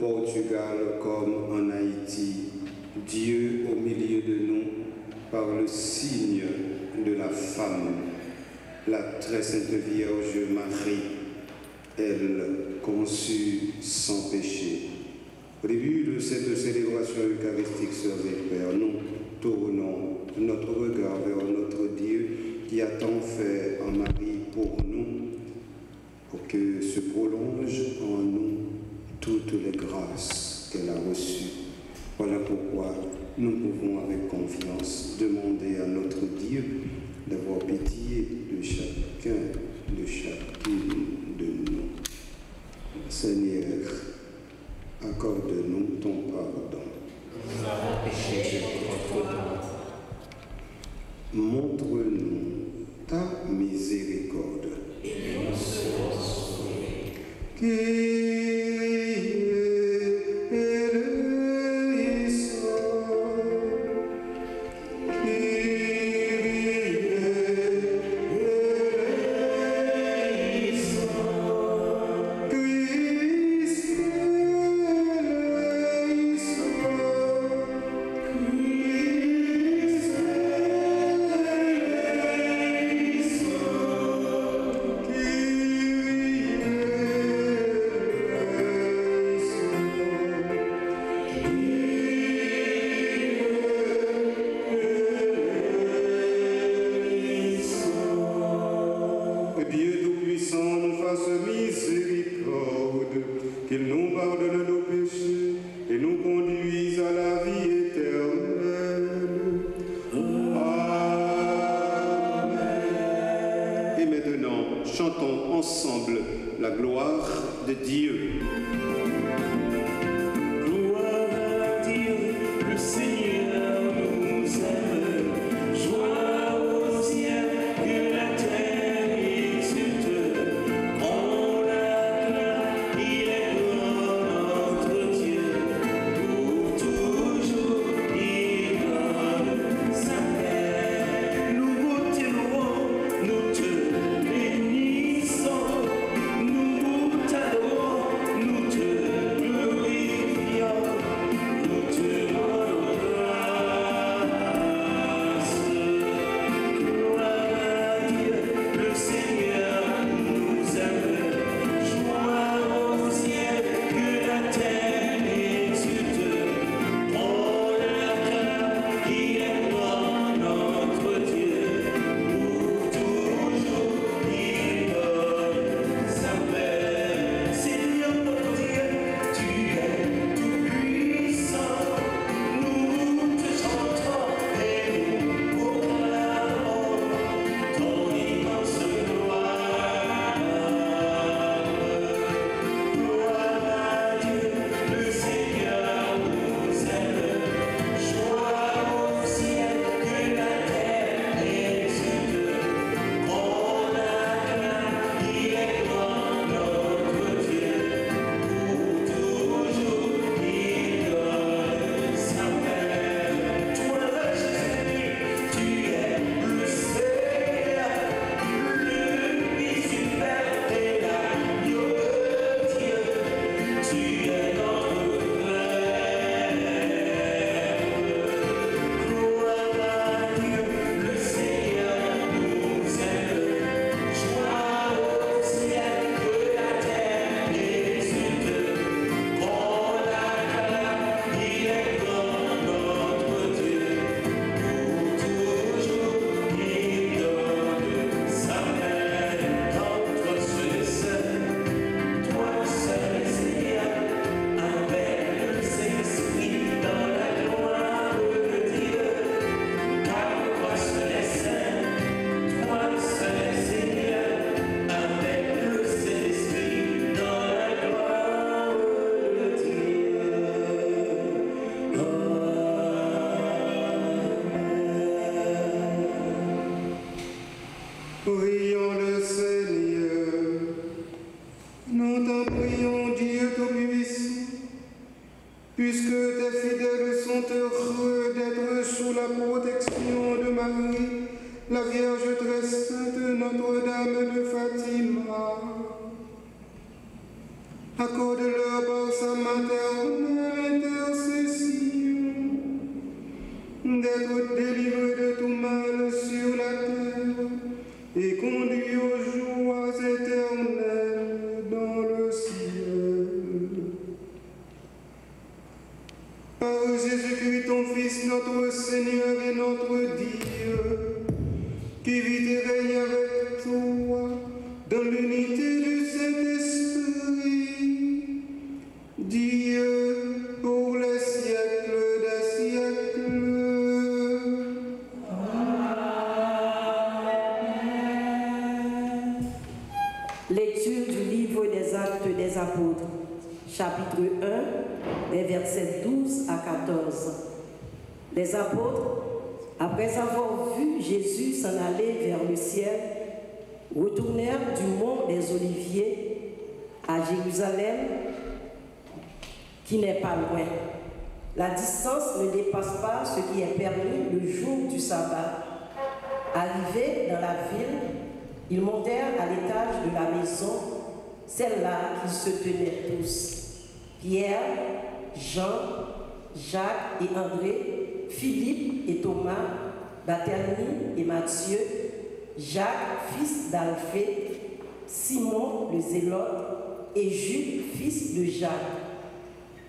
Portugal comme en Haïti. le signe de la femme, la très sainte Vierge Marie, elle conçue sans péché. Au début de cette célébration eucharistique, sœurs et frères, nous tournons notre regard vers notre Dieu qui a tant fait en Marie pour nous, pour que se prolongent en nous toutes les grâces qu'elle a reçues. Voilà pourquoi nous pouvons avec confiance demander à notre Dieu d'avoir pitié de chacun, de chacune de nous. Seigneur, accorde-nous ton pardon. Nous avons péché contre toi. Montre-nous ta miséricorde. Et nous serons sauvés. Qu'il nous pardonne nos péchés et nous conduise à la vie éternelle. Amen. Et maintenant, chantons ensemble la gloire de Dieu. Gloire à Dieu, le Seigneur nous aime. Joie au ciel, que la terre exulte. On l'acclame, il est notre Dieu. Pour toujours, il donne sa paix. Nous t'élouons, nous te bénissons. Nous t'adorons, nous te glorifions. Nous te rendons grâce. Gloire à Dieu, le Seigneur nous aime. Joie au ciel, que la terre exulte. On l'acclame, il est notre Dieu. Pour toujours, il donne sa paix. Seigneur notre Dieu, tu es tout puissant. Nous te chantons et nous proclamons ton immense gloire. Gloire à Dieu, le Seigneur nous aime. Joie au ciel, que la terre exulte. On l'acclame, il est notre Dieu. Pour toujours, il donne sa paix. Toi, Jésus, tu es le Seigneur, le Fils du Père et l'agneau de Dieu. Tu es notre Père. Gloire à Dieu, le Seigneur nous aime. Joie au ciel, que la terre exulte. On l'acclame, il est notre Dieu. Pour toujours, il donne sa paix. Toi seul, toi seul, Seigneur, avec le Saint-Esprit dans la gloire de Dieu. Car toi seul est saint, toi seul, Seigneur, avec le Saint-Esprit dans la gloire de Dieu. Prions le Seigneur. Nous t'en prions, Dieu Tout-Puissant, puisque tes fidèles sont heureux d'être sous la protection de Marie, la Vierge très sainte Notre-Dame de Fatima. Accorde-leur par sa maternelle intercession d'être délivrés de tout Par Jésus-Christ, ton Fils, notre Seigneur et notre Dieu, qui vit et règne avec toi dans l'unité du Saint-Esprit, Dieu pour les siècles des siècles. Lecture du livre des Actes des Apôtres, chapitre 1, les versets 12 à 14. Les apôtres, après avoir vu Jésus s'en aller vers le ciel, retournèrent du mont des Oliviers à Jérusalem, qui n'est pas loin. La distance ne dépasse pas ce qui est permis le jour du sabbat. Arrivés dans la ville, ils montèrent à l'étage de la maison, celle-là qu'ils se tenaient tous. Pierre, Jean, Jacques et André, Philippe et Thomas, Barthélemy et Matthieu, Jacques, fils d'Alphée, Simon le Zélote et Jude, fils de Jacques.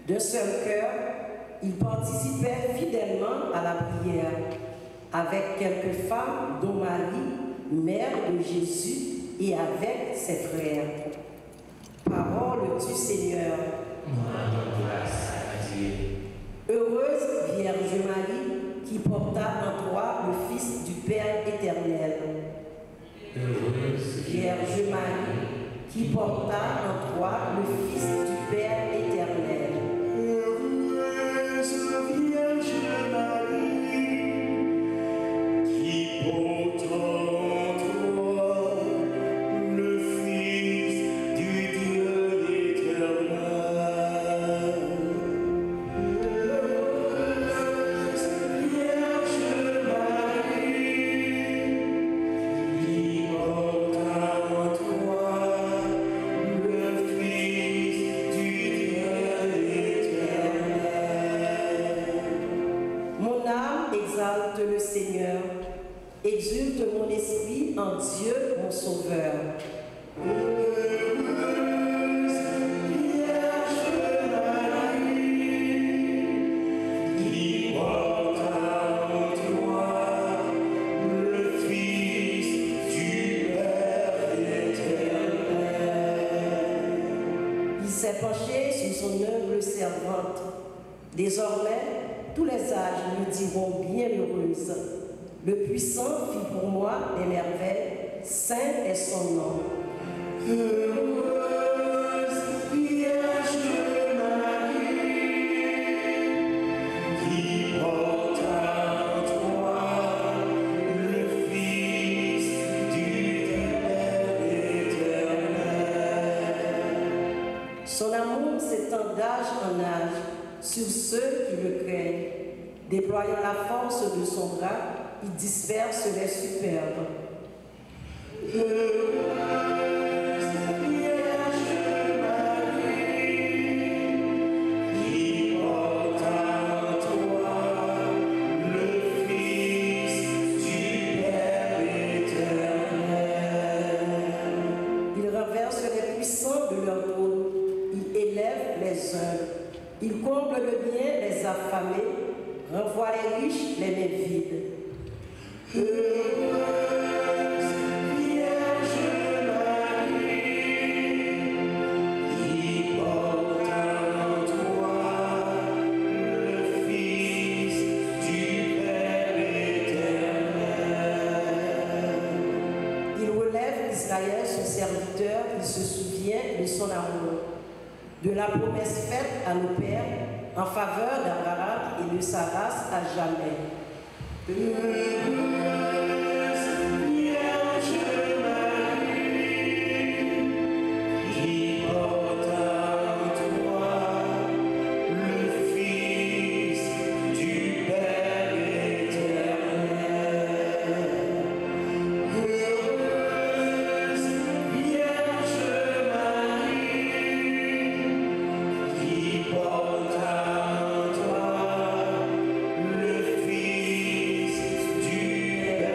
D'un seul cœur, ils participaient fidèlement à la prière, avec quelques femmes dont Marie, mère de Jésus, et avec ses frères. Parole du Seigneur. Grâce à Dieu. Heureuse Vierge Marie, qui porta en toi le Fils du Père éternel. Heureuse Vierge Marie, qui porta en toi le Fils du Père éternel. Heureuse Vierge Marie, qui porte en toi le Fils du Dieu éternel. Heureuse Vierge Marie, qui porte en toi le Fils du Dieu éternel. Mon âme exalte le Seigneur, exulte mon esprit en Dieu mon Sauveur. Heureuse Vierge Marie, qui porte en toi le Fils du Père éternel. Il s'est penché sur son humble servante. Désormais, tous les âges me diront bienheureuse. Le puissant fit pour moi des merveilles, saint est son nom. Heureuse Vierge Marie, qui porte en toi le Fils du Père éternel. Son amour s'étend d'âge en âge sur ceux qui le craignent. Déployant la force de son bras, il disperse les superbes. Heureuse Vierge Marie, qui porte en toi le Fils du Père éternel. Il renverse les puissants de leur trône, il élève les humbles, il comble le bien les affamés, renvoie les riches les mains vides. Heureuse Vierge Marie, qui porte en toi le Fils du Père éternel. Il relève Israël, son serviteur, il se souvient de son amour, de la promesse faite à nos pères en faveur d'Abraham et de sa race à jamais. Heureuse Vierge Marie, qui porte en toi le Fils du Père éternel. Heureuse Vierge Marie, qui porte en toi le Fils du Père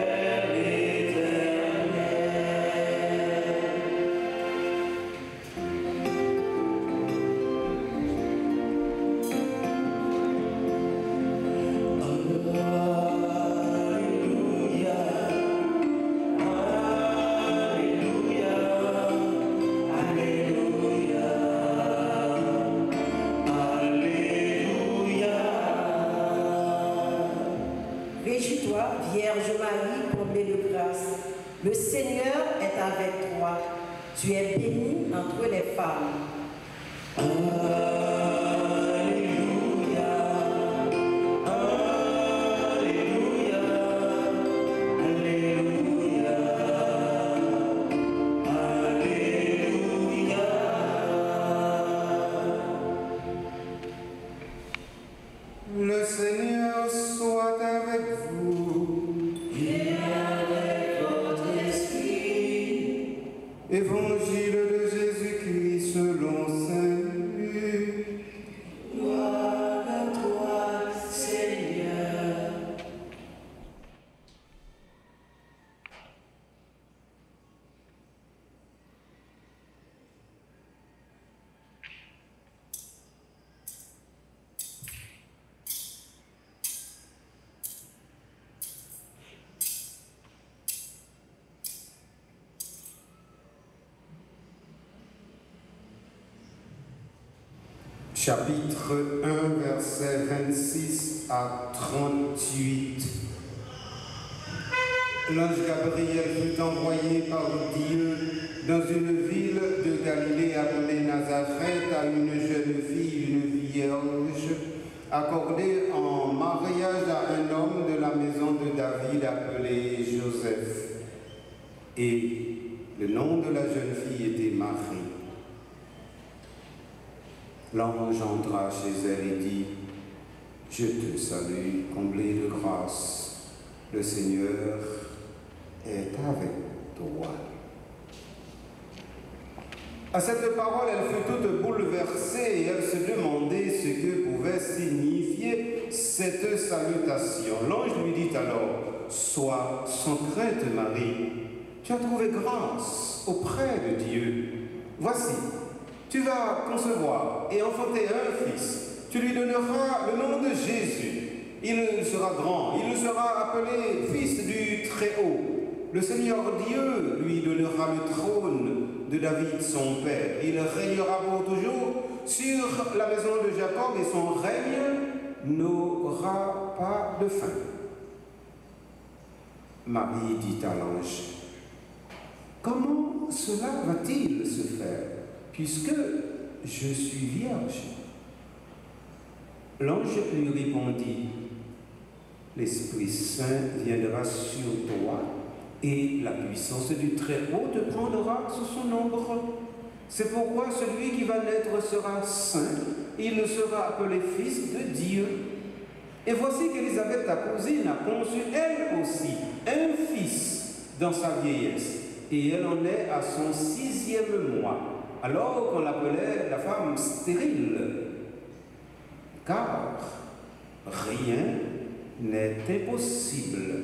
toi, Vierge Marie, comblée de grâce. Le Seigneur est avec toi. Tu es bénie entre les femmes. Le Seigneur soit avec vous. Et avec votre esprit. Évangile de Jésus-Christ selon Saint Luc. Gloire à toi, Seigneur. Chapitre 1, versets 26 à 38. L'ange Gabriel fut envoyé par Dieu dans une ville de Galilée appelée Nazareth à une jeune fille, une vierge, accordée en mariage à un homme de la maison de David appelé Joseph. Et le nom de la jeune fille était Marie. L'ange entra chez elle et dit, « Je te salue, comblée de grâce, le Seigneur est avec toi. » À cette parole, elle fut toute bouleversée et elle se demandait ce que pouvait signifier cette salutation. L'ange lui dit alors, « Sois sans crainte, Marie, tu as trouvé grâce auprès de Dieu. Voici, tu vas concevoir et enfanter un fils. Tu lui donneras le nom de Jésus. Il sera grand, il sera appelé fils du Très-Haut. Le Seigneur Dieu lui donnera le trône de David son père. Il régnera pour toujours sur la maison de Jacob et son règne n'aura pas de fin. » Marie dit à l'ange, « Comment cela va-t-il se faire, puisque je suis vierge? » L'ange lui répondit, « L'Esprit Saint viendra sur toi, et la puissance du Très-Haut te prendra sous son ombre. C'est pourquoi celui qui va naître sera saint, il sera appelé fils de Dieu. Et voici qu'Élisabeth, ta cousine, a conçu elle aussi un fils dans sa vieillesse, et elle en est à son 6e mois, alors qu'on l'appelait la femme stérile. Car rien n'est impossible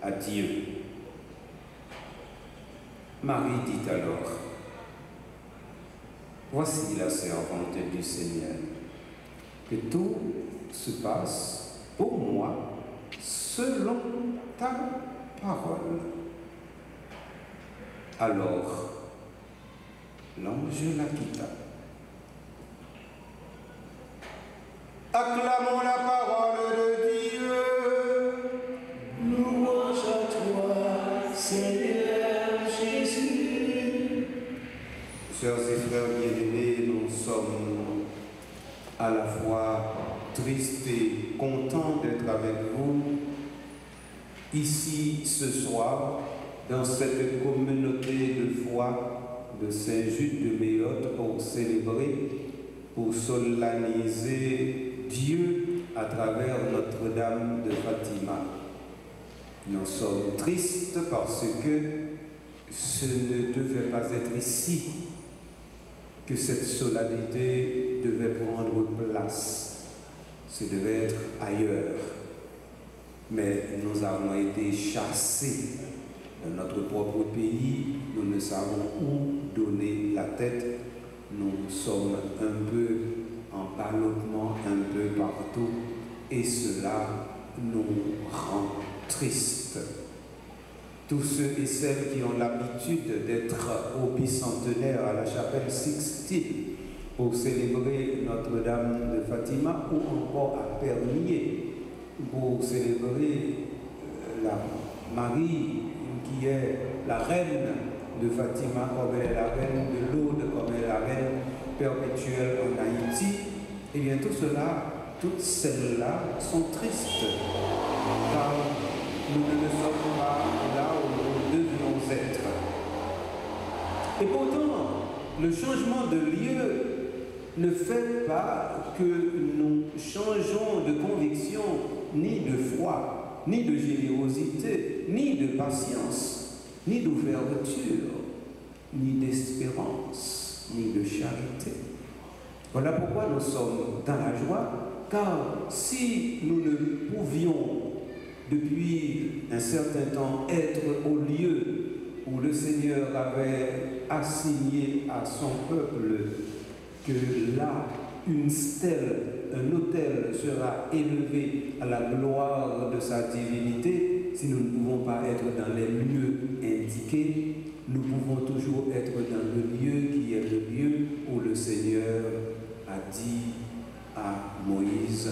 à Dieu. Marie dit alors, « Voici la servante du Seigneur, que tout se passe pour moi selon ta parole. » Alors, l'ange la quitta. Acclamons la parole de Dieu. Louange à toi, Seigneur Jésus. Sœurs et frères bien-aimés, nous sommes à la fois tristes et contents d'être avec vous ici ce soir dans cette communauté de foi de Saint-Jude de Méote pour célébrer, pour solennaliser Dieu à travers Notre-Dame de Fatima. Nous sommes tristes parce que ce ne devait pas être ici que cette solennité devait prendre place. Ce devait être ailleurs. Mais nous avons été chassés dans notre propre pays. Nous ne savons où donner la tête. Nous sommes un peu en ballottement un peu partout. Et cela nous rend tristes. Tous ceux et celles qui ont l'habitude d'être au bicentenaire à la chapelle Sixtine pour célébrer Notre-Dame de Fatima ou encore à Pernier pour célébrer la Marie, qui est la reine de Fatima, comme elle est la reine de Lourdes, comme elle est la reine perpétuelle en Haïti, et bien tout cela, toutes celles-là sont tristes, car nous ne sommes pas là où nous devions être. Et pourtant, le changement de lieu ne fait pas que nous changeons de conviction, ni de foi, ni de générosité, ni de patience, ni d'ouverture, ni d'espérance, ni de charité. Voilà pourquoi nous sommes dans la joie, car si nous ne pouvions depuis un certain temps être au lieu où le Seigneur avait assigné à son peuple que là, une stèle, un autel sera élevé à la gloire de sa divinité, si nous ne pouvons pas être dans les lieux indiqués, nous pouvons toujours être dans le lieu qui est le lieu où le Seigneur a dit à Moïse,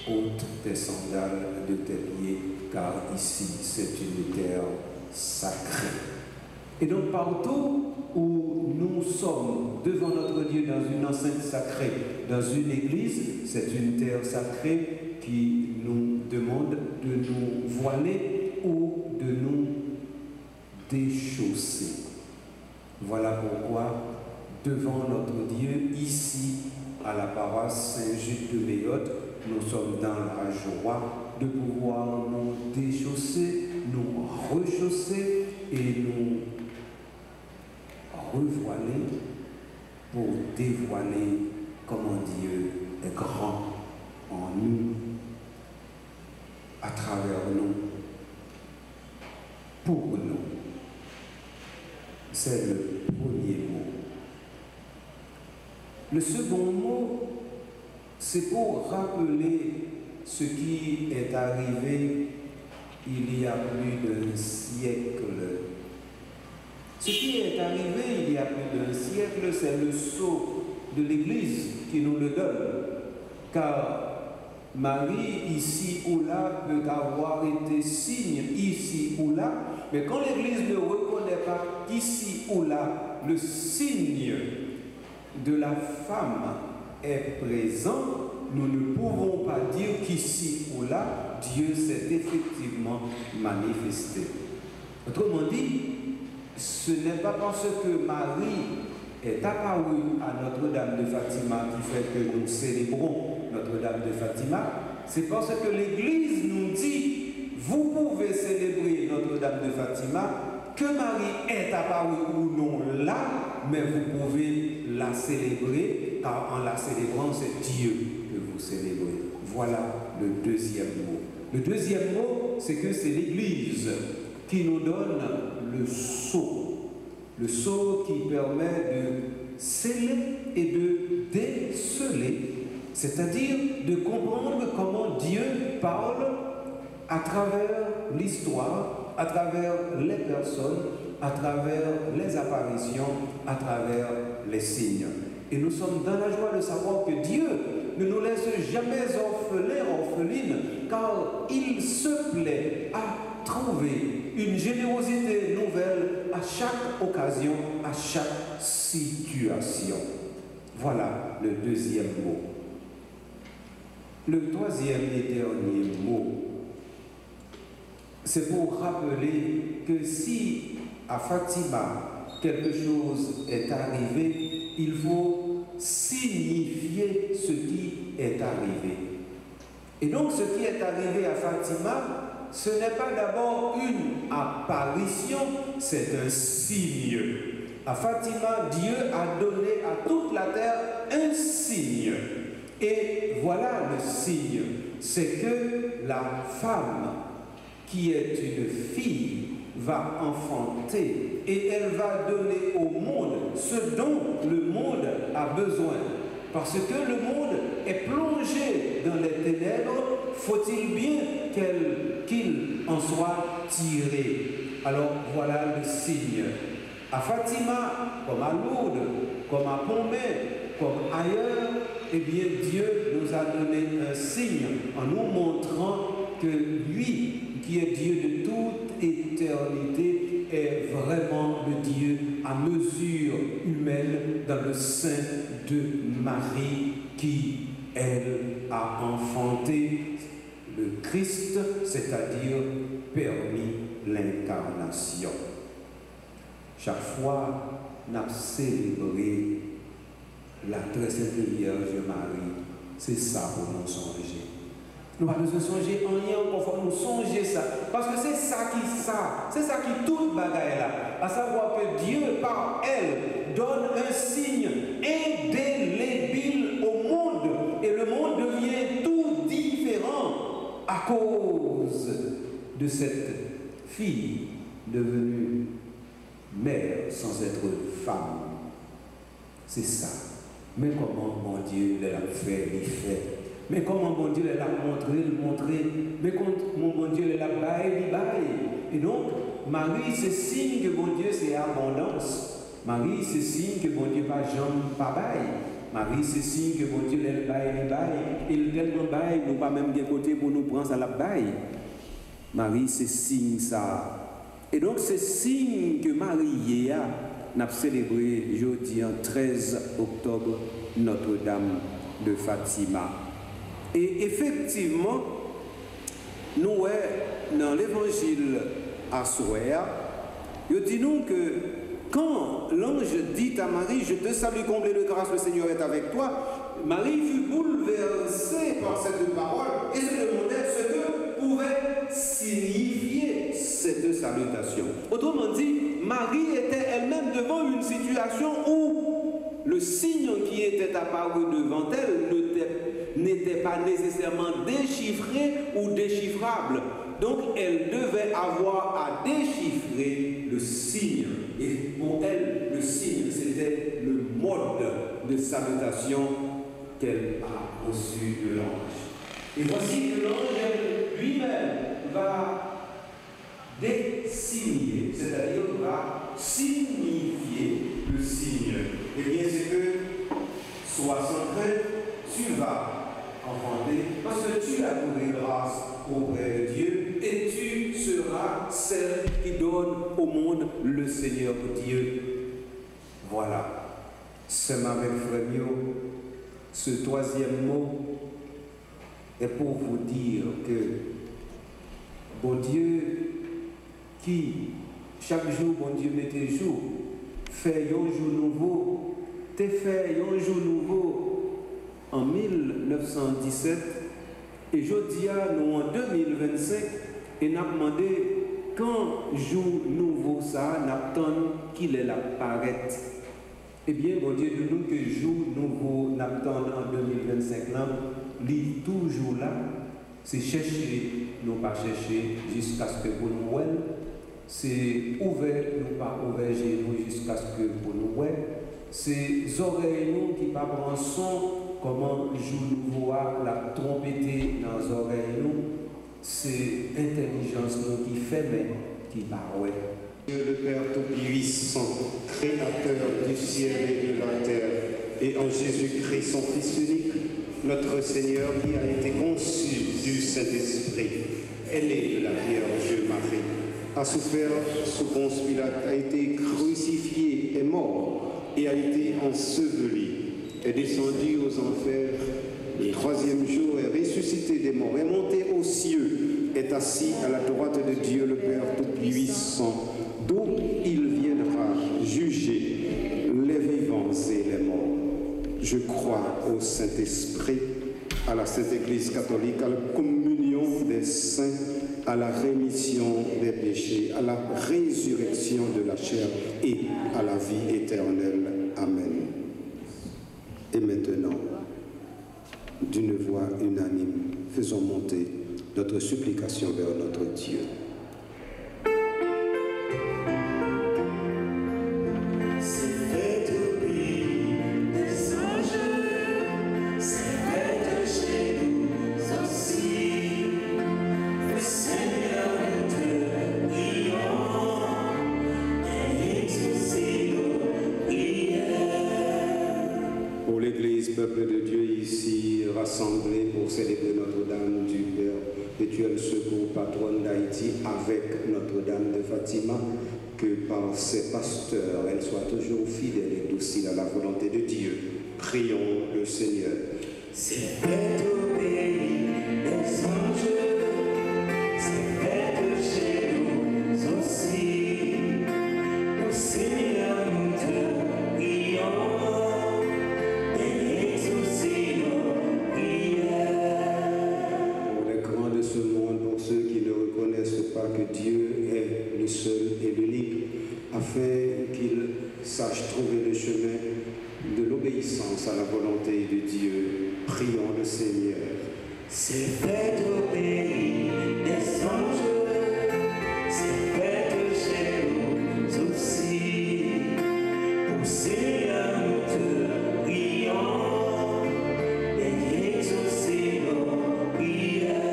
ôte tes sandales de tes pieds, car ici c'est une terre sacrée. Et donc partout où nous sommes devant notre Dieu dans une enceinte sacrée, dans une église, c'est une terre sacrée qui nous demande de nous voiler ou de nous déchausser. Voilà pourquoi devant notre Dieu, ici à la paroisse Saint-Jude de Méotte, nous sommes dans la joie de pouvoir nous déchausser, nous rechausser et nous revoiler pour dévoiler comment Dieu est grand en nous, à travers nous, pour nous. C'est le premier mot. Le second mot, c'est pour rappeler ce qui est arrivé il y a plus d'un siècle. Ce qui est arrivé il y a plus d'un siècle, c'est le sceau de l'Église qui nous le donne. Car Marie, ici ou là, peut avoir été signe ici ou là, mais quand l'Église ne reconnaît pas ici ou là le signe de la femme est présent, nous ne pouvons pas dire qu'ici ou là, Dieu s'est effectivement manifesté. Autrement dit, ce n'est pas parce que Marie est apparue à Notre-Dame de Fatima qui fait que nous célébrons Notre-Dame de Fatima, c'est parce que l'Église nous dit, vous pouvez célébrer Notre-Dame de Fatima, que Marie est apparue ou non là, mais vous pouvez la célébrer, car en la célébrant, c'est Dieu que vous célébrez. Voilà le deuxième mot. Le deuxième mot, c'est que c'est l'Église qui nous donne le sceau. Le sceau qui permet de sceller et de déceler, c'est-à-dire de comprendre comment Dieu parle à travers l'histoire, à travers les personnes, à travers les apparitions, à travers les signes. Et nous sommes dans la joie de savoir que Dieu ne nous laisse jamais orphelins, orphelines, car il se plaît à trouver une générosité nouvelle à chaque occasion, à chaque situation. Voilà le deuxième mot. Le troisième et dernier mot, c'est pour rappeler que si à Fatima quelque chose est arrivé, il faut signifier ce qui est arrivé. Et donc ce qui est arrivé à Fatima, ce n'est pas d'abord une apparition, c'est un signe. À Fatima, Dieu a donné à toute la terre un signe. Et voilà le signe, c'est que la femme qui est une fille va enfanter et elle va donner au monde ce dont le monde a besoin. Parce que le monde est plongé dans les ténèbres, faut-il bien qu'il en soit tiré. Alors voilà le signe. À Fatima, comme à Lourdes, comme à Pompée, comme ailleurs, eh bien Dieu nous a donné un signe en nous montrant que lui, qui est Dieu de toute éternité, est vraiment le Dieu à mesure humaine dans le sein de Marie qui, elle, a enfanté le Christ, c'est-à-dire permis l'incarnation. Chaque fois, nous avons célébré la très sainte Vierge Marie. C'est ça pour nous songer. Nous n'avons pas besoin de songer en rien, il faut nous songer ça. Parce que c'est ça qui toute bagaille là. À savoir que Dieu, par elle, donne un signe indélébile au monde. Et le monde devient tout différent à cause de cette fille devenue mère sans être femme. C'est ça. Mais comment mon Dieu l'a fait, il fait. Mais comment mon Dieu l'a montré. Mais comment mon Dieu l'a baillé. Et donc, Marie, c'est signe que mon Dieu, c'est abondance. Marie, c'est signe que mon Dieu pas jambe, pas baille. Marie, c'est signe que mon Dieu l'a baille. Il tellement baille, nous pas même bien côté pour nous prendre à la baille. Marie, c'est signe ça. Et donc, c'est signe que Marie n'a célébré jeudi, 13 octobre, Notre-Dame de Fatima. Et effectivement, nous, dans l'évangile à Soya, il dit nous que quand l'ange dit à Marie, je te salue comblée de grâce, le Seigneur est avec toi, Marie fut bouleversée par cette parole et se demandait ce que pouvait signifier cette salutation. Autrement dit, Marie était elle-même devant une situation où le signe qui était apparu devant elle n'était pas nécessairement déchiffré ou déchiffrable. Donc elle devait avoir à déchiffrer le signe. Et pour elle, le signe, c'était le mode de salutation qu'elle a reçu de l'ange. Et voici que l'ange lui-même va désigner, c'est-à-dire va signifier le signe. Eh bien, c'est que sois sans crainte, tu vas enfanter, parce que tu as trouvé grâce auprès de Dieu, et tu seras celle qui donne au monde le Seigneur Dieu. Voilà. C'est ma belle frère, ce troisième mot est pour vous dire que bon Dieu qui chaque jour, bon Dieu mettait jour, fait un jour nouveau, t'es fait un jour nouveau en 1917 et je dis à nous en 2025 et n'a demandé quand jour nouveau ça, n'attend qu'il est là paraître. Eh bien, bon Dieu, de nous que jour nouveau n'attend en 2025 là, lit toujours là, c'est chercher, nous pas chercher jusqu'à ce que pour nous c'est ouvert, nous pas ouvert nous jusqu'à ce que pour nous c'est oreilles nous qui pas prendre son, comment jour nouveau la trompette dans les oreilles nous, c'est intelligence nous qui fait mais qui pas Dieu le Père Tout-Puissant, Créateur du ciel et de la terre, et en Jésus-Christ, son Fils unique, notre Seigneur, qui a été conçu du Saint-Esprit, ailé de la Vierge Marie, a souffert sous Ponce Pilate, a été crucifié, est mort, et a été enseveli, est descendu aux enfers, le troisième jour est ressuscité des morts, est monté aux cieux, est assis à la droite de Dieu le Père Tout-Puissant, d'où il viendra juger les vivants et les morts. Je crois au Saint-Esprit, à la Sainte Église catholique, à la communion des saints, à la rémission des péchés, à la résurrection de la chair et à la vie éternelle. Amen. Et maintenant, d'une voix unanime, faisons monter notre supplication vers notre Dieu. Peuple de Dieu ici rassemblé pour célébrer Notre-Dame du Père et du spirituelle Secours Patronne d'Haïti avec Notre-Dame de Fatima, que par ses pasteurs, elle soit toujours fidèle et docile à la volonté de Dieu. Prions le Seigneur. C'est fait au pays des anges, c'est fait chez nous aussi. Au Seigneur, nous te prions, et exaucez nos prières. Pour les grands de ce monde, pour ceux qui ne reconnaissent pas que Dieu est le seul et l'unique, afin qu'ils sachent trouver le chemin de l'obéissance à la volonté de Dieu, prions le Seigneur. C'est fait au pays des anges, c'est fait chez nous aussi. Au Seigneur, nous te prions, et exaucez nos prières.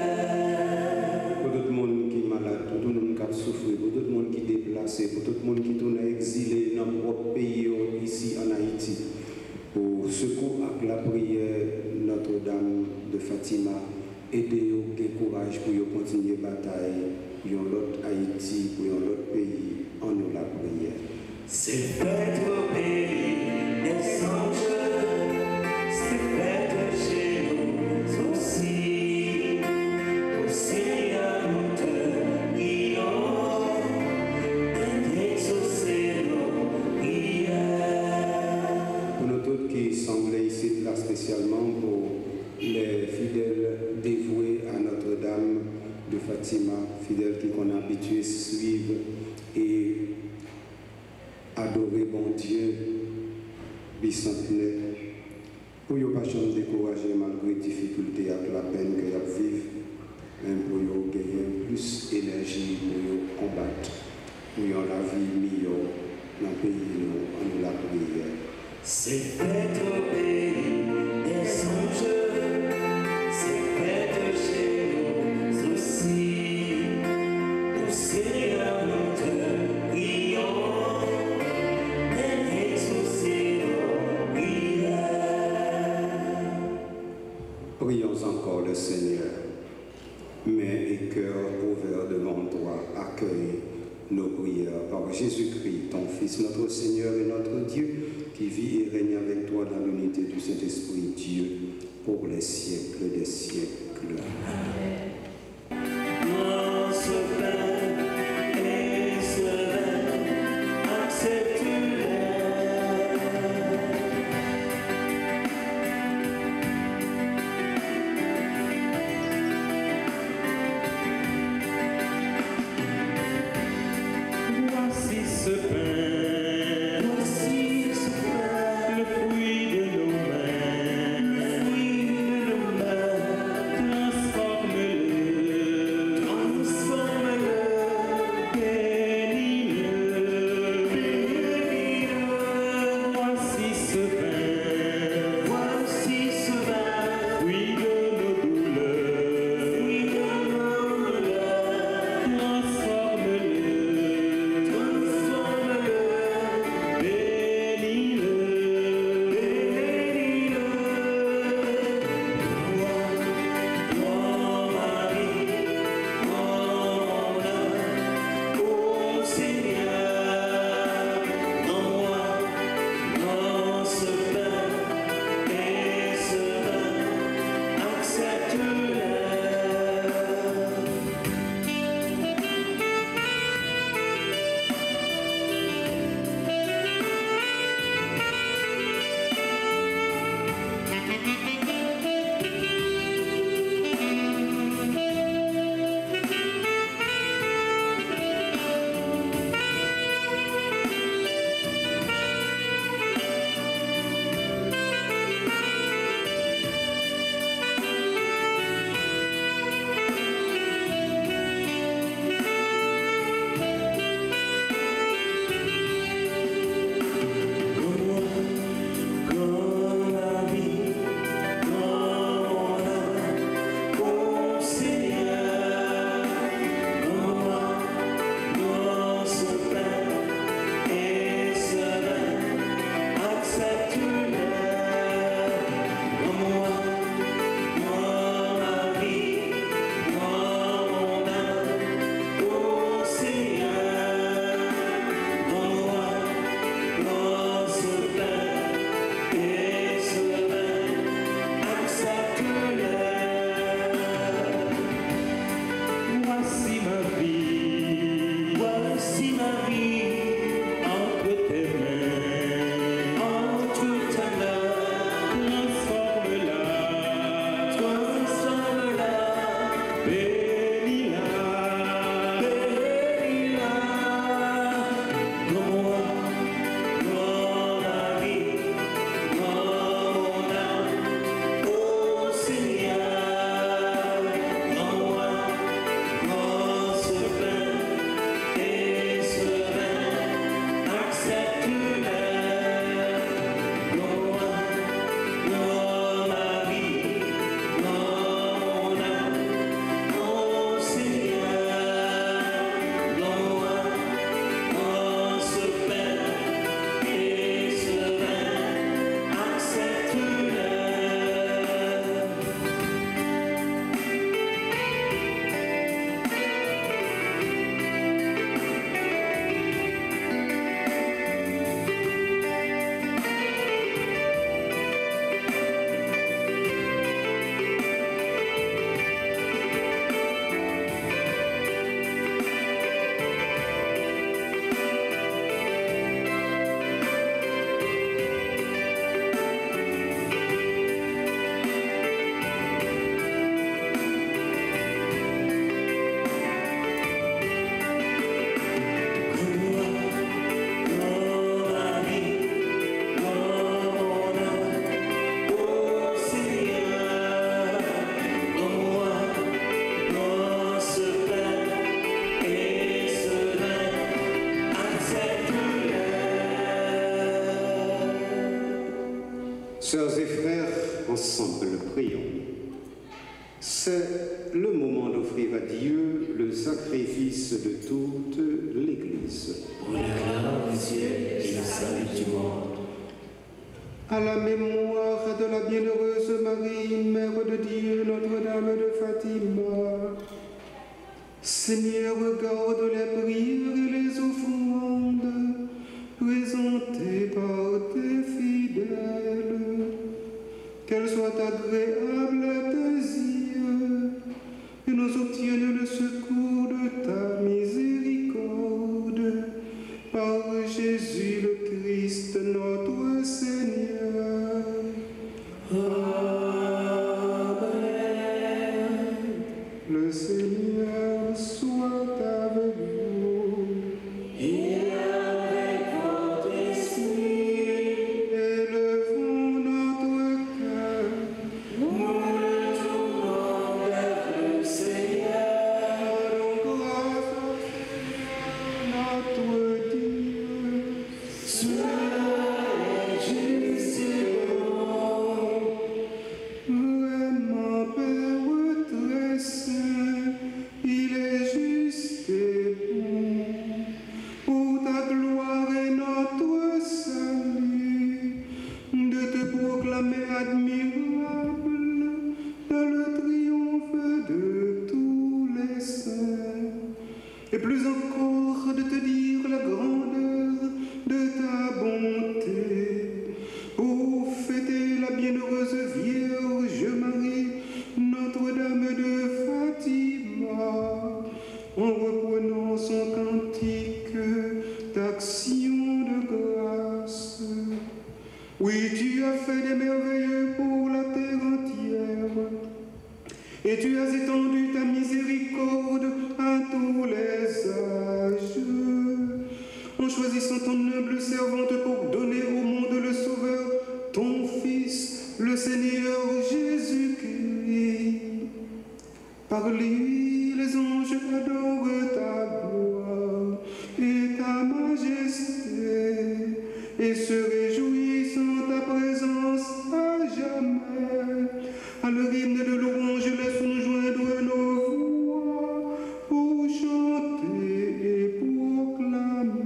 Pour tout le monde qui est malade, pour tout le monde qui a souffert, pour tout le monde qui est déplacé, pour tout le monde qui est exilé dans notre pays, ici en Haïti, au secours avec la prière Notre-Dame de Fatima, aidez-vous, courage pour continuer la bataille pour l'autre Haïti, pour l'autre pays, en nous la prière. C'est fait au pays des anges, c'est fait chez nous aussi. Au Seigneur, nous te prions, et exaucez nos prières. Pour nous tous qui semblent ici, là spécialement pour les fidèles dévoués à Notre-Dame de Fatima, fidèles qui qu'on a habitué à suivre et adorer bon Dieu, bicentenaire, pour ne pas se décourager malgré les difficultés et la peine que vous vivez, même pour gagner plus d'énergie pour combattre, pour la vie meilleure dans le pays, en la prière. C'est fait au pays des anges, c'est fait chez nous aussi. Au Seigneur, nous te prions, et exaucez nos prières. Prions encore le Seigneur. Mains et cœurs ouverts devant toi, accueille nos prières par Jésus-Christ, ton Fils, notre Seigneur et notre Dieu, qui vit et règne avec toi dans l'unité du Saint-Esprit, Dieu, pour les siècles des siècles. Dans ce pain et ce vin, accepte-le. Voici ce pain, Voici ce pain, le fruit de nos mains, le fruit de nos mains. transporte Sœurs et frères, ensemble, prions. C'est le moment d'offrir à Dieu le sacrifice de toute l'Église. Pour la gloire des cieux et le salut du monde. À la mémoire de la bienheureuse Marie, Mère de Dieu, Notre-Dame de Fatima. Seigneur, regarde les prières et les offrandes présentées par tes fidèles. Qu'elles soient agréables à tes yeux et nous obtiennent le secours de ta miséricorde. Par Jésus le Christ, notre Seigneur. Amen. Le Seigneur soit avec vous. Et avec votre esprit, Élevons notre cœur. nous le tournons vers le Seigneur. Rendons grâce au Seigneur notre Dieu. Cela est juste et bon. Vraiment, Père très saint, il est juste et bon. Pour ta gloire et notre salut, de te proclamer admirable dans le triomphe de tous les saints. Et plus encore de te dire la grandeur de ta bonté. Pour fêter la bienheureuse Vierge Marie, Notre-Dame de Fatima, en reprenant son cantique d'action de grâce. Oui, tu as fait des merveilles pour la terre entière, et tu as étendu ta miséricorde à tous les âges, en choisissant ton humble servante pour donner au monde le Sauveur, ton Fils, le Seigneur Jésus-Christ. Par lui, les anges adorent ta gloire et ta majesté, et se réjouissent en ta présence à jamais. À le hymne de louange, laisse-nous joindre nos voix pour chanter et proclamer.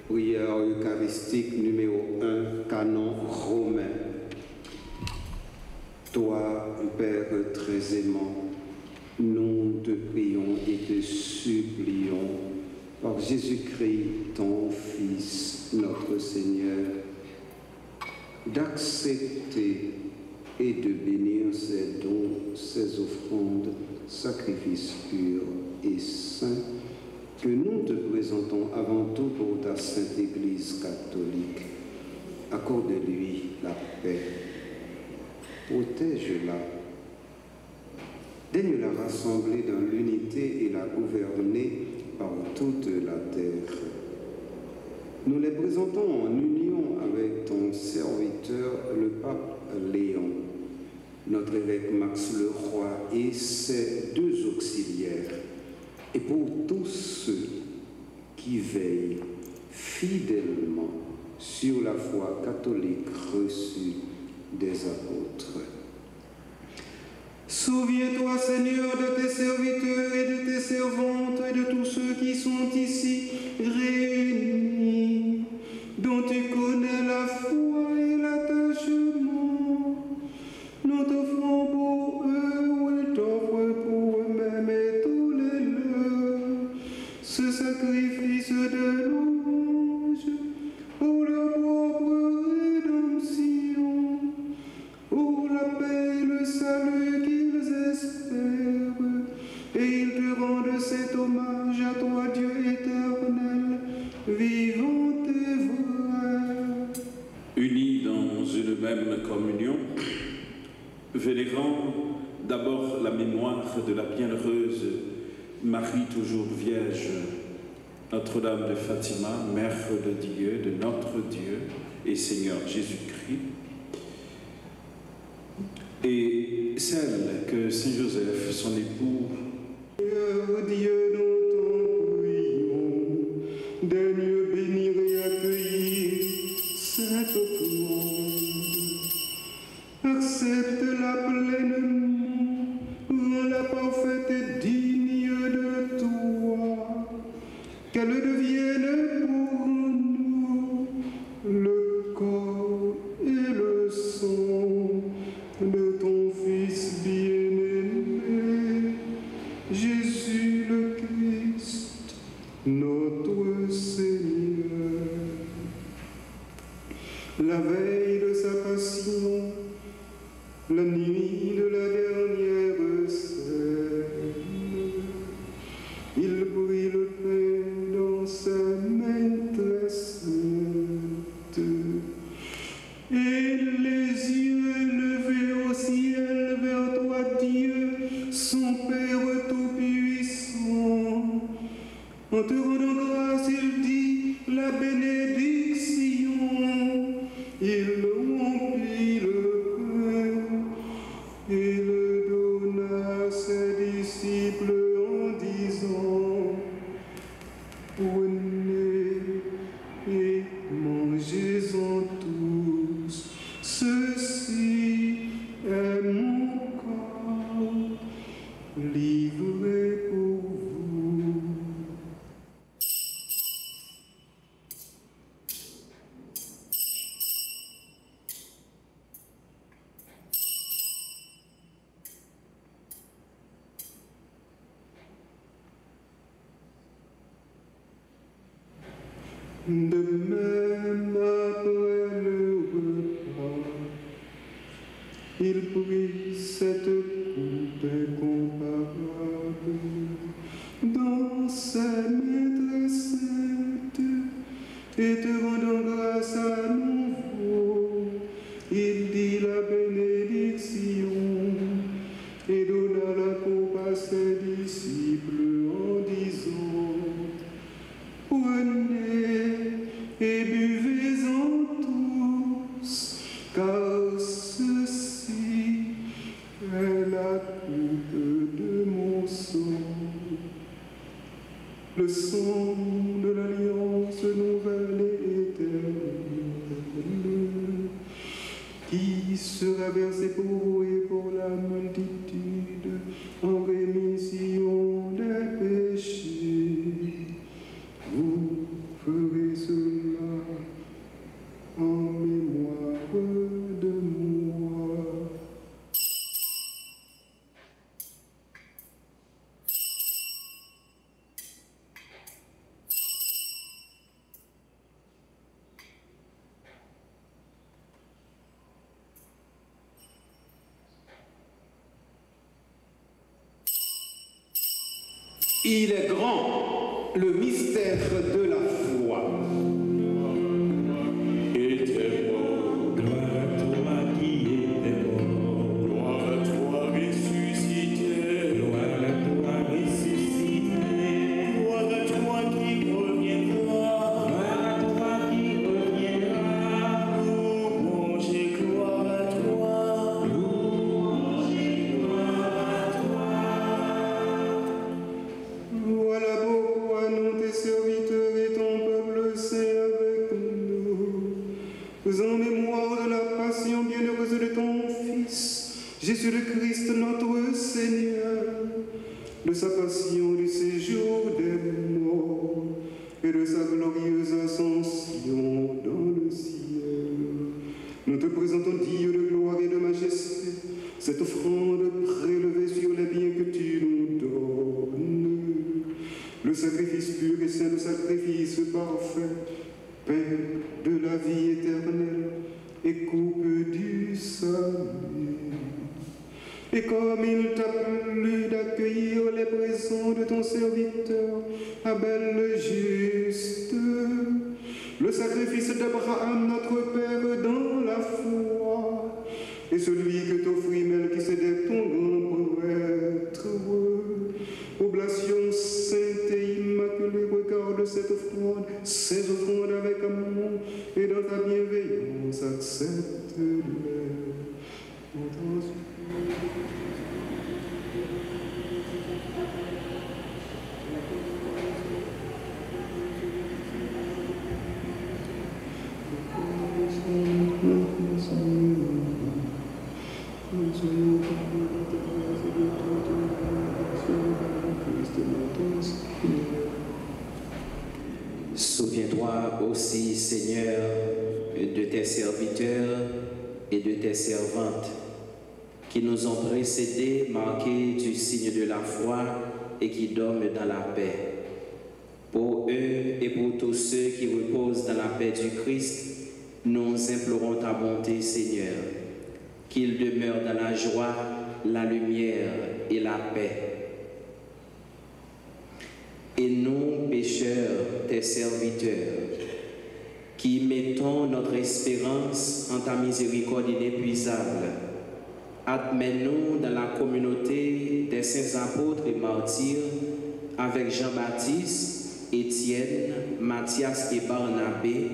Prière eucharistique numéro 1, canon romain. Toi, Père très aimant, nous te prions et te supplions par Jésus-Christ, ton Fils, notre Seigneur, d'accepter et de bénir ces dons, ces offrandes, sacrifices purs et saints que nous te présentons avant tout pour ta Sainte Église catholique. Accorde-lui la paix, protège-la, daigne la rassembler dans l'unité et la gouverner par toute la terre. Nous les présentons en union avec ton serviteur, le pape Léon, notre évêque Max Leroy et ses deux auxiliaires, et pour tous ceux qui veillent fidèlement sur la foi catholique reçue des apôtres. Souviens-toi, Seigneur, de tes serviteurs et de tes servantes et de tous ceux qui sont ici réunis, dont tu connais la foi et l'attachement. Nous t'offrons pour eux ou ils t'offrent pour eux-mêmes et tous les leurs ce sacrifice de louange pour leur propre rédemption, pour la paix et le salut qu'ils espèrent, et ils te rendent cet hommage à toi, Dieu éternel, vivant et vrai. Unis dans une même communion, vénérant d'abord la mémoire de la bienheureuse Marie toujours Vierge, Notre-Dame de Fatima, Mère de Dieu, de notre Dieu et Seigneur Jésus-Christ, et celle que Saint Joseph, son époux, Dieu, nous t'en prions, daigne bénir et accueillir cette offrande. Accepte-la pleinement, rends-la parfaite et digne de toi, qu'elle devienne pour nous le corps et le sang de ton Fils bien-aimé, Jésus le Christ, notre Seigneur. La veille de sa passion, la nuit de la dernière scène, il prit le pain dans sa main très sainte, et les yeux levés au ciel vers toi, Dieu, son Père Tout-Puissant. En te rendant grâce, il dit la bénédiction. Il rompit le pain et le donna à ses disciples en disant: prenez et mangez-en tous, ceci est mon corps livré pour vous. De même, après le repas, il prit cette coupe incomparable dans sa main très sainte, et te rendant grâce à nouveau, il dit la bénédiction et donna la coupe à ses disciples en disant: prenez et buvez-en tous, car ceci est la coupe de mon sang, le sang de l'alliance nouvelle et éternelle, qui sera versé pour vous et pour la multitude en rémission des péchés. Vous ferez cela en mémoire de moi. Il est grand, le mystère de la foi. Gloire à toi qui étais mort, Gloire à toi ressuscité, gloire à toi ressuscité, gloire à toi qui reviendra, gloire à toi qui reviendra, louange et gloire à toi, louange et gloire à toi. Voilà pourquoi nous, tes serviteurs et ton peuple saint avec nous, faisons mémoire de la passion bienheureuse de ton Fils, Jésus le Christ, notre de sa passion du séjour des morts et de sa glorieuse ascension dans le ciel. Nous te présentons, Dieu de gloire et de majesté, cette offrande prélevée sur les biens que tu nous donnes. Le sacrifice pur et saint, le sacrifice parfait, pain de la vie éternelle et coupe du salut. Et comme il t'a plu d'accueillir les présents de ton serviteur, Abel le juste, le sacrifice d'Abraham, notre Père, dans la foi, et celui que t'offrit Melchisédek, ton grand prêtre, oblation sainte et immaculée, regarde cette offrande, ces offrandes avec amour, et dans ta bienveillance, accepte-les. Souviens-toi aussi, Seigneur, de tes serviteurs et de tes servantes qui nous ont précédés, marqués du signe de la foi et qui dorment dans la paix. Pour eux et pour tous ceux qui reposent dans la paix du Christ, nous implorons ta bonté, Seigneur, qu'ils demeurent dans la joie, la lumière et la paix. Et nous, pécheurs, tes serviteurs, qui mettons notre espérance en ta miséricorde inépuisable, admets-nous dans la communauté des saints apôtres et martyrs avec Jean-Baptiste, Étienne, Matthias et Barnabé,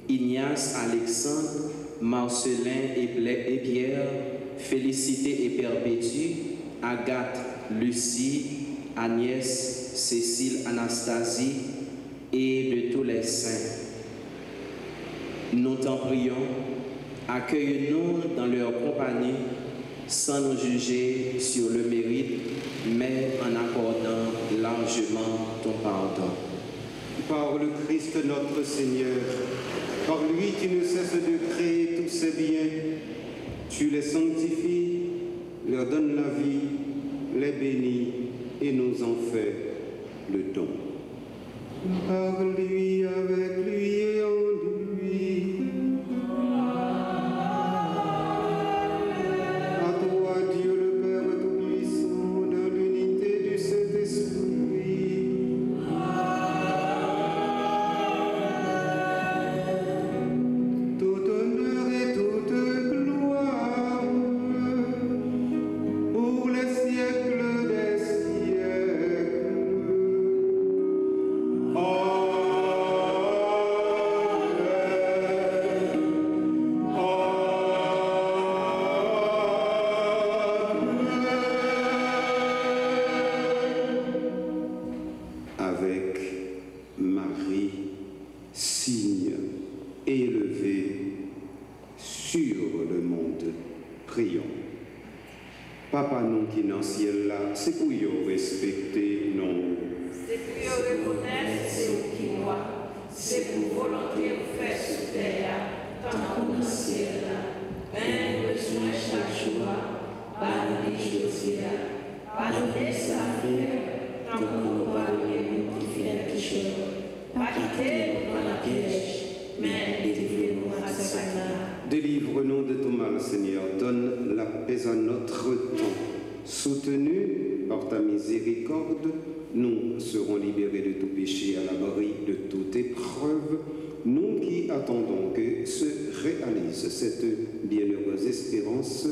Ignace, Alexandre, Marcelin et Pierre, Félicité et Perpétue, Agathe, Lucie, Agnès, Cécile, Anastasie et de tous les saints. Nous t'en prions, accueille-nous dans leur compagnie sans nous juger sur le mérite, mais en accordant largement ton pardon. Par le Christ notre Seigneur, par lui tu ne cesses de créer tous ces biens, tu les sanctifies, leur donnes la vie, les bénis et nous en fais le don. Par lui, avec lui et en lui. À toi, Dieu le Père Tout-Puissant, dans l'unité du Saint-Esprit. Tout honneur et toute gloire pour les siècles des siècles. Avec Marie, signe élevé sur le monde, prions. Papa, nous qui dans le ciel là, c'est pour y respecter non. C'est pour y reconnaître ce qui doit, c'est pour volonté faire sur terre, tant qu'on dans le ciel là. Un besoin chaque jour, pas nous déjouer, pas nous laisser faire, tant qu'on va nous qui fait quelque chose. Pas quitter nous dans la piège, mais délivrez-nous à Satan. Délivre-nous de tout mal, Seigneur. Donne la paix à notre temps. Soutenus par ta miséricorde, nous serons libérés de tout péché à l'abri de toute épreuve. Nous qui attendons que se réalise cette bienheureuse espérance,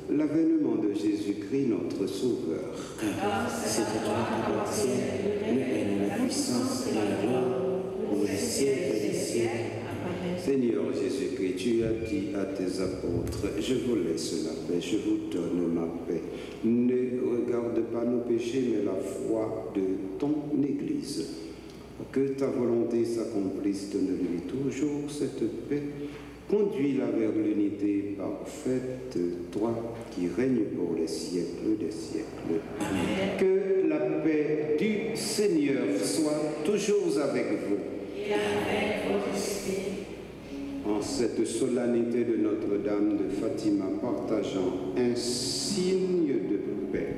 l'avènement de Jésus-Christ, notre Sauveur. Car c'est à toi qu'appartient le règne, la puissance et la gloire pour les siècles des siècles. Amen. Seigneur Jésus-Christ, tu as dit à tes apôtres, je vous laisse la paix, je vous donne ma paix. Ne regarde pas nos péchés, mais la foi de ton Église. Que ta volonté s'accomplisse, donne-lui toujours cette paix. Conduis-la vers l'unité parfaite, toi qui règnes pour les siècles des siècles. Amen. Que la paix du Seigneur soit toujours avec vous. Et avec votre esprit. En cette solennité de Notre-Dame de Fatima, partageant un signe de paix.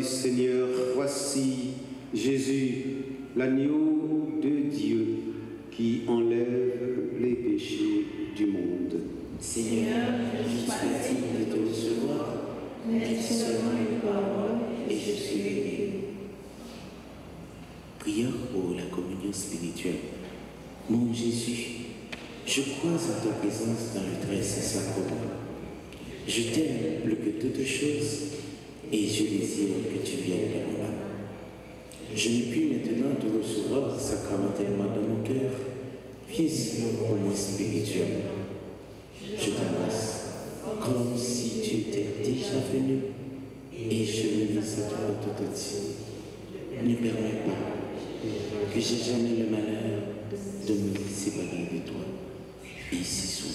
Seigneur, voici Jésus, l'agneau de Dieu qui enlève les péchés du monde. Seigneur, je suis pas digne de te recevoir, mais dis seulement une parole et je suis guéri. Prions pour la communion spirituelle. Mon Jésus, je crois en ta présence dans le très saint sacrement. Je t'aime plus que toutes choses et je désire que tu viennes dans mon âme. Je ne puis maintenant te recevoir sacramentellement dans mon cœur. Viens-y au moins spirituellement. Je t'embrasse comme si tu étais déjà venu et je me lis à toi tout entier. Ne permets pas que j'ai jamais le malheur de me séparer de toi. Ici sous.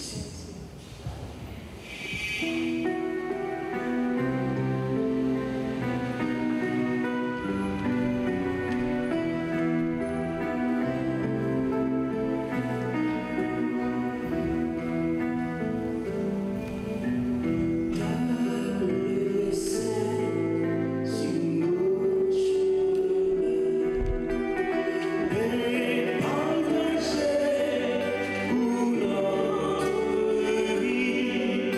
Pour notre vie,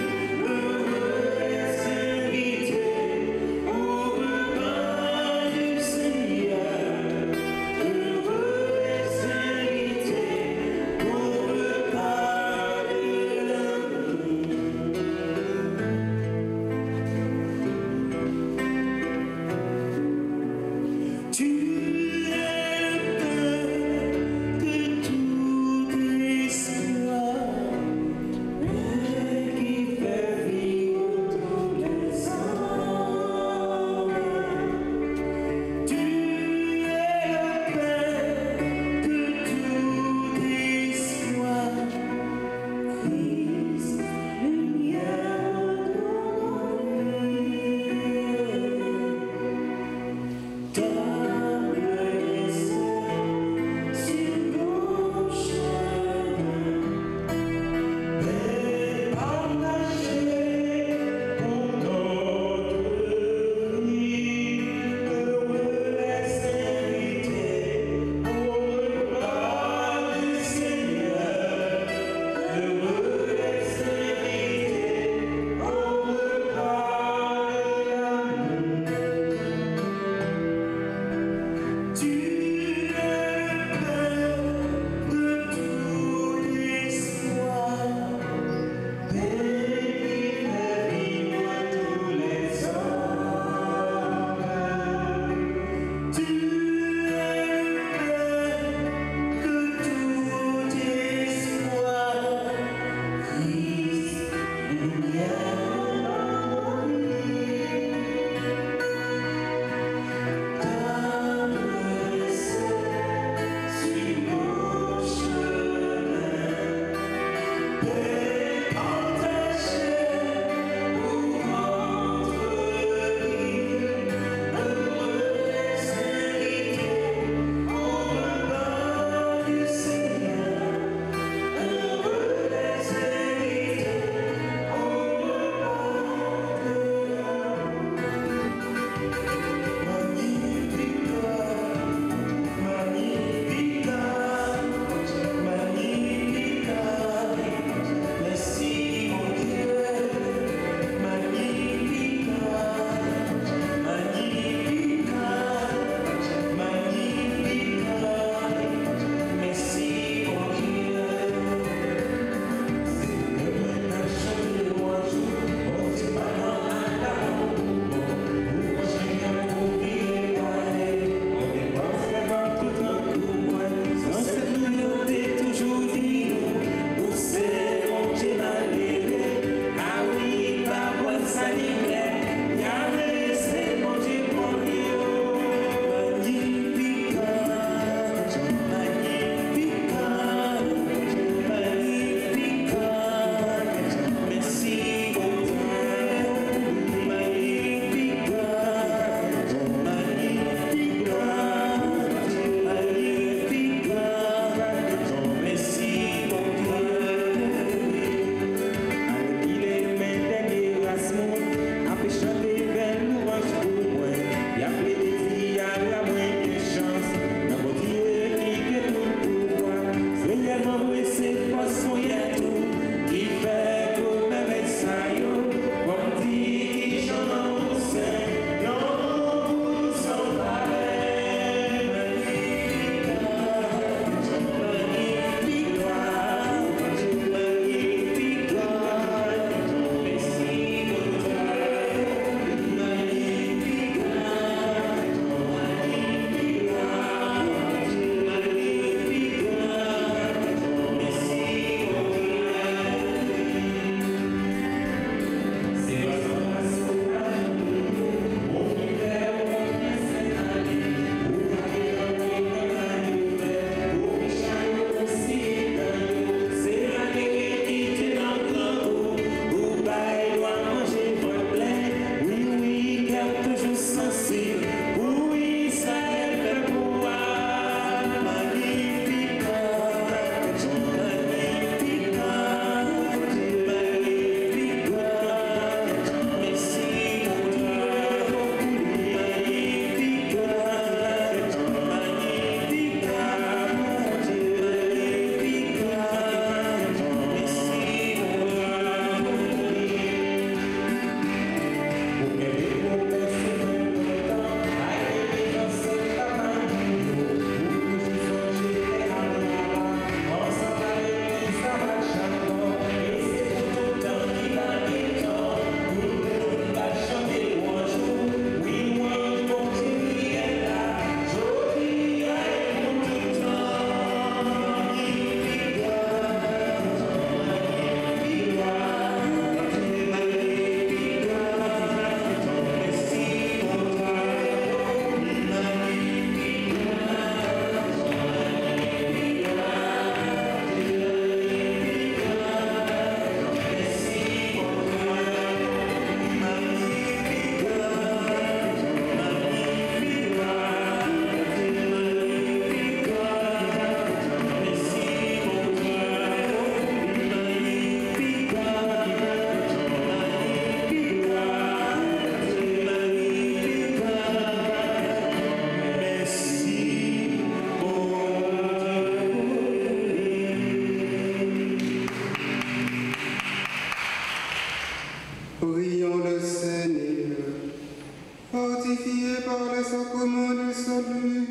sacrement du salut,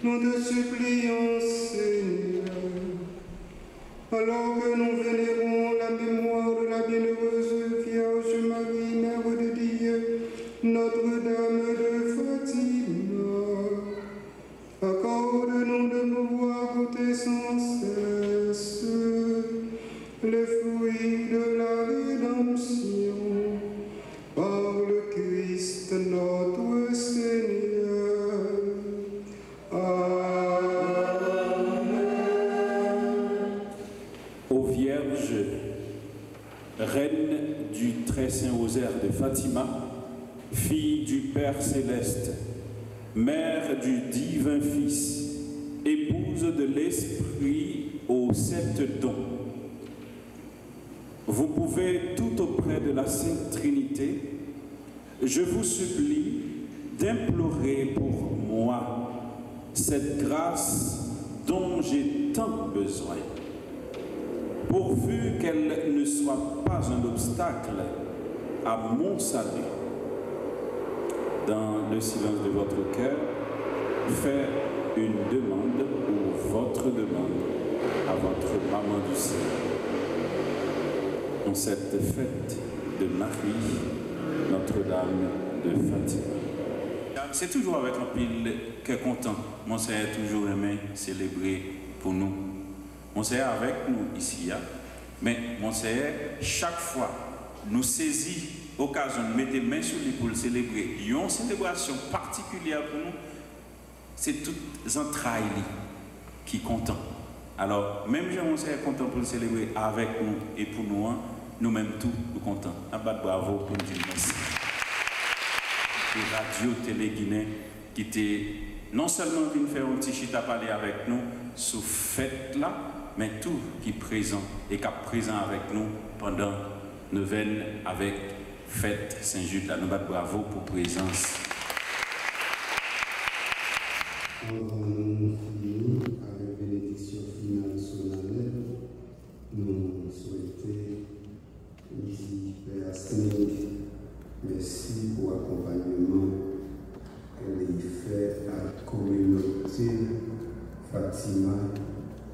nous te supplions, Seigneur. Alors que nous vénérons la mémoire de la bienheureuse Vierge Marie, Mère de Dieu, Notre-Dame de Fatima, accorde-nous de pouvoir goûter sans cesse les fruits de la rédemption par le Christ notre Seigneur. Ô Vierge, Reine du très saint rosaire de Fatima, fille du Père céleste, Mère du divin Fils, épouse de l'Esprit aux 7 dons, vous pouvez tout auprès de la Sainte Trinité, je vous supplie d'implorer pour moi cette grâce dont j'ai tant besoin, pourvu qu'elle ne soit pas un obstacle à mon salut. Dans le silence de votre cœur, faites une demande ou votre demande à votre maman du ciel. En cette fête de Marie, Notre-Dame de Fatima. C'est toujours avec un pile que content. Mon Seigneur a toujours aimé célébrer pour nous. Mon Seigneur avec nous ici, mais mon Seigneur, chaque fois, nous saisit l'occasion de mettre les mains sur lui pour le célébrer. Il y a une célébration particulière pour nous. C'est toutes les entrailles qui content. Alors, même si mon Seigneur est content pour le célébrer avec nous et pour nous, nous-mêmes tous, nous contents. Un bas de bravo pour nous dire merci. Et Radio Télé Guinée qui était non seulement venu faire un petit chita parler avec nous sous fête là, mais tout qui est présent et qui est présent avec nous pendant neuvaine avec fête Saint-Jude. Là, nous battons bravo pour présence. Nous finissons avec bénédiction finale solennelle. Nous souhaitons, ici, Père Astrid, merci pour l'accompagnement qu'elle fait à la communauté Fatima,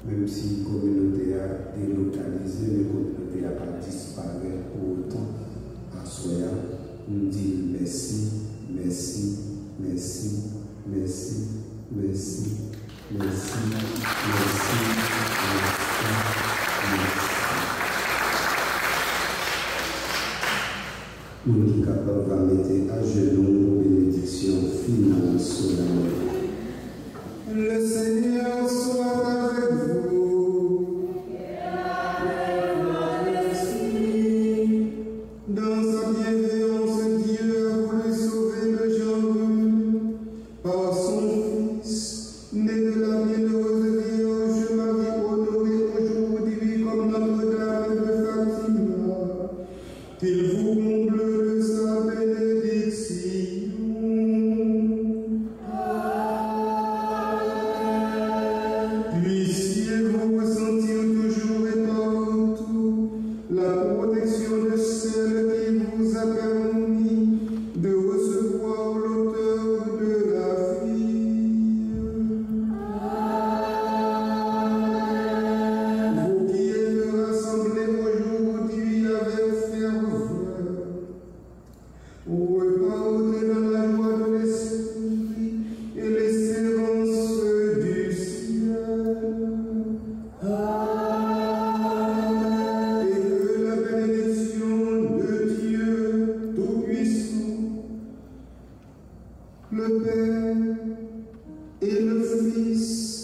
même si la communauté a délocalisé, mais la communauté n'a pas disparu pour autant. À Soya, nous disons merci, merci, merci, merci, merci, merci, merci, merci, merci. Nous sommes capables de mettre à genoux bénédiction finale solennelle. Le Seigneur soit avec vous. Dans sa bienveillance, Dieu a voulu sauver le genre par son Fils, né de la bienheureuse Vierge Marie, honorée aujourd'hui comme Notre-Dame de Fatima. Qu'il vous comble de sa bénédiction. Puissiez-vous ressentir toujours et partout la protection de celle qui vous a permis de recevoir l'auteur de la vie. Vous qui êtes rassemblés aujourd'hui avec ferveur, repartez dans la joie de l'esprit et l'espérance du ciel. Et que la bénédiction de Dieu Tout-Puissant, le Père et le Fils